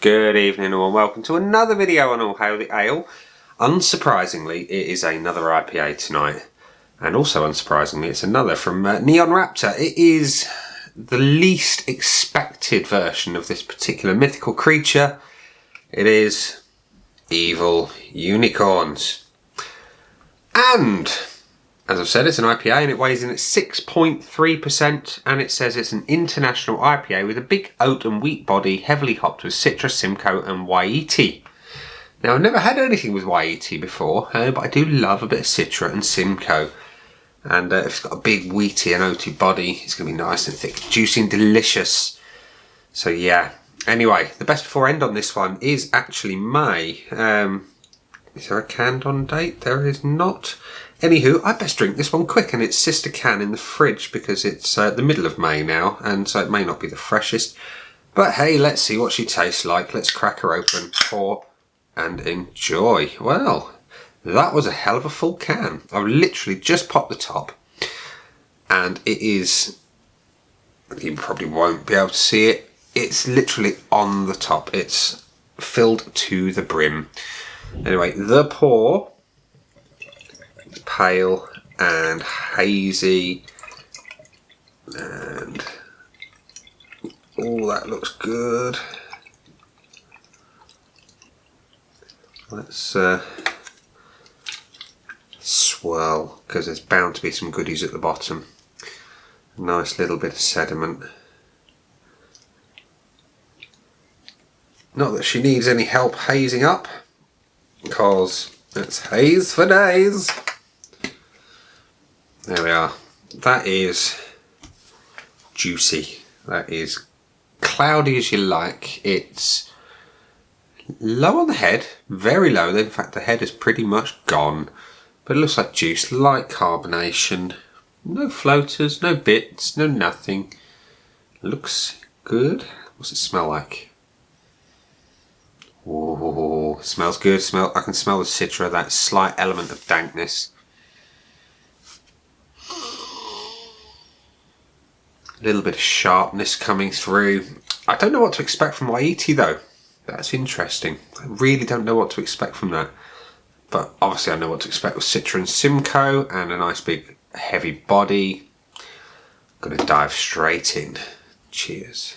Good evening and welcome to another video on All Hail the Ale. Unsurprisingly, it is another IPA tonight. And also unsurprisingly, it's another from Neon Raptor. It is the least expected version of this particular mythical creature. It is Evil Unicorns. And, as I've said, it's an IPA and it weighs in at 6.3%, and it says it's an international IPA with a big oat and wheat body, heavily hopped with Citra, Simcoe and Wai-iti. Now, I've never had anything with Wai-iti before, but I do love a bit of Citra and Simcoe. And if it's got a big wheaty and oaty body, it's going to be nice and thick, juicy and delicious. So yeah. Anyway, the best before end on this one is actually May. Is there a canned on date? There is not. Anywho, I best drink this one quick, and it's sister can in the fridge because it's the middle of May now, and so it may not be the freshest. But hey, let's see what she tastes like. Let's crack her open, pour, and enjoy. Well, that was a hell of a full can. I've literally just popped the top, and it is, you probably won't be able to see it, it's literally on the top. It's filled to the brim. Anyway, the pour, pale and hazy, and all that looks good. Let's swirl, because there's bound to be some goodies at the bottom. A nice little bit of sediment. Not that she needs any help hazing up, because it's haze for days. There we are. That is juicy. That is cloudy as you like. It's low on the head, very low. In fact, the head is pretty much gone. But it looks like juice, light carbonation. No floaters, no bits, no nothing. Looks good. What's it smell like? Oh, smells good. I can smell the Citra, that slight element of dankness. A little bit of sharpness coming through. I don't know what to expect from Wai-iti though. That's interesting. I really don't know what to expect from that. But obviously I know what to expect with Citra and Simcoe, and a nice big heavy body. Gonna dive straight in. Cheers.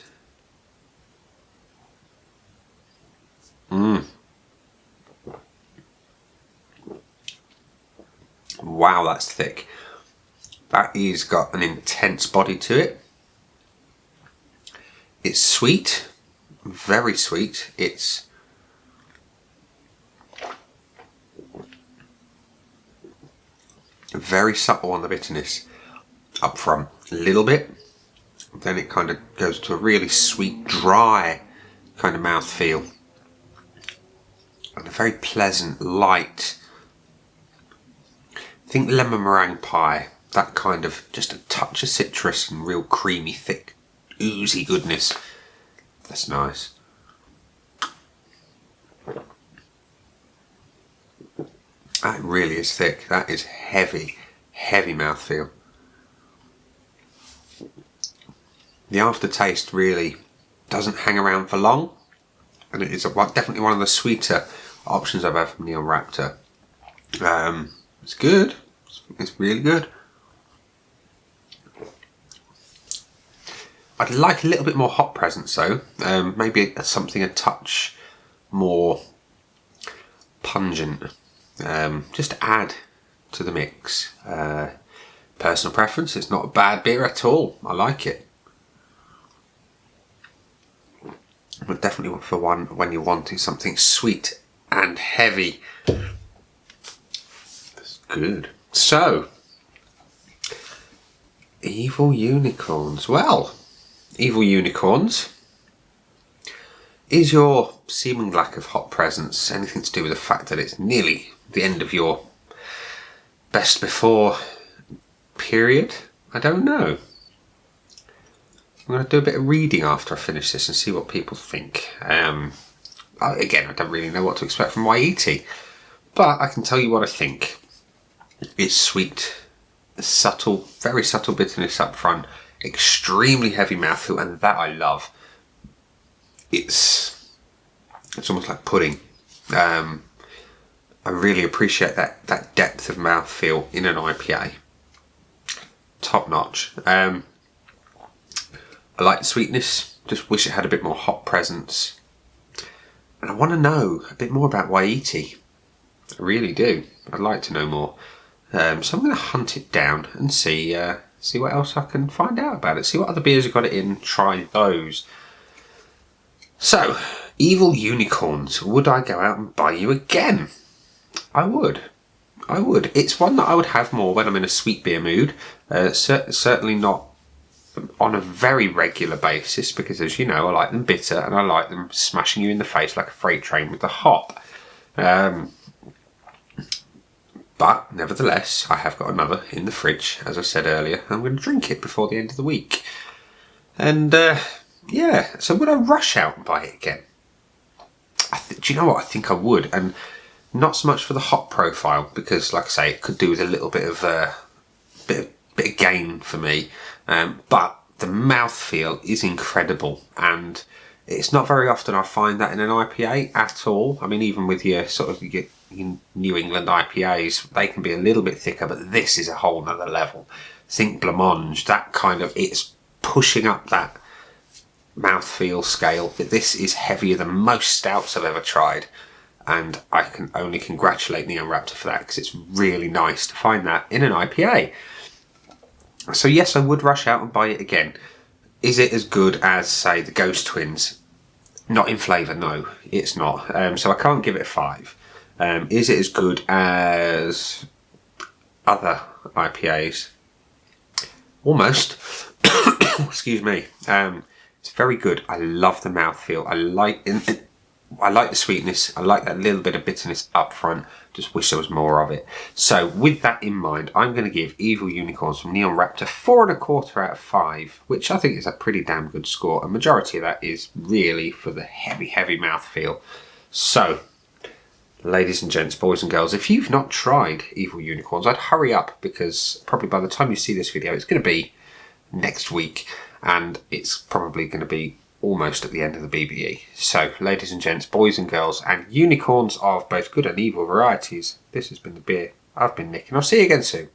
Wow, that's thick. That has got an intense body to it. It's sweet, very sweet. It's very subtle on the bitterness up front, a little bit. Then it kind of goes to a really sweet, dry kind of mouthfeel. And a very pleasant, light, think lemon meringue pie. That kind of, just a touch of citrus and real creamy, thick, oozy goodness. That's nice. That really is thick. That is heavy, heavy mouthfeel. The aftertaste really doesn't hang around for long, and it is definitely one of the sweeter options I've had from Neon Raptor. It's good. It's really good. I'd like a little bit more hop presence though. Maybe something a touch more pungent. Just to add to the mix. Personal preference, it's not a bad beer at all. I like it. But definitely for one when you're wanting something sweet and heavy. That's good. So, Evil Unicorns. Well, Evil Unicorns, is your seeming lack of hop presence anything to do with the fact that it's nearly the end of your best before period? I don't know. I'm going to do a bit of reading after I finish this and see what people think. Again, I don't really know what to expect from Wai-iti, but I can tell you what I think. It's sweet, subtle, very subtle bitterness up front, extremely heavy mouthfeel, and that I love. It's It's almost like pudding. I really appreciate that depth of mouthfeel in an IPA. Top notch. I like the sweetness, just wish it had a bit more hop presence. And I want to know a bit more about Wai-iti. I really do. I'd like to know more. So I'm going to hunt it down and see what else I can find out about it. See what other beers have got it in, try those. So, Evil Unicorns. Would I go out and buy you again? I would. It's one that I would have more when I'm in a sweet beer mood. Certainly not on a very regular basis, because as you know, I like them bitter and I like them smashing you in the face like a freight train with the hop. But nevertheless, I have got another in the fridge, as I said earlier. I'm going to drink it before the end of the week. And yeah, so would I rush out and buy it again? Do you know what? I think I would. And not so much for the hop profile, because like I say, it could do with a little bit of bit of gain for me. But the mouthfeel is incredible, and it's not very often I find that in an IPA at all. I mean, even with your sort of your New England IPAs, they can be a little bit thicker, but this is a whole nother level. Think blancmange, that kind of, it's pushing up that mouthfeel scale. This is heavier than most stouts I've ever tried, and I can only congratulate Neon Raptor for that, because it's really nice to find that in an IPA. So yes, I would rush out and buy it again. Is it as good as, say, the Ghost Twins? Not in flavour, no, it's not. So I can't give it a 5. Is it as good as other IPAs? Almost. Excuse me. It's very good. I love the mouthfeel. I like the sweetness. I like that little bit of bitterness up front. Just wish there was more of it. So with that in mind, I'm going to give Evil Unicorns from Neon Raptor 4.25 out of 5, which I think is a pretty damn good score. A majority of that is really for the heavy mouthfeel. So, ladies and gents, boys and girls, if you've not tried Evil Unicorns, I'd hurry up, because probably by the time you see this video, it's going to be next week, and it's probably going to be almost at the end of the BBE. So, ladies and gents, boys and girls, and unicorns of both good and evil varieties, this has been the beer. I've been Nick, and I'll see you again soon.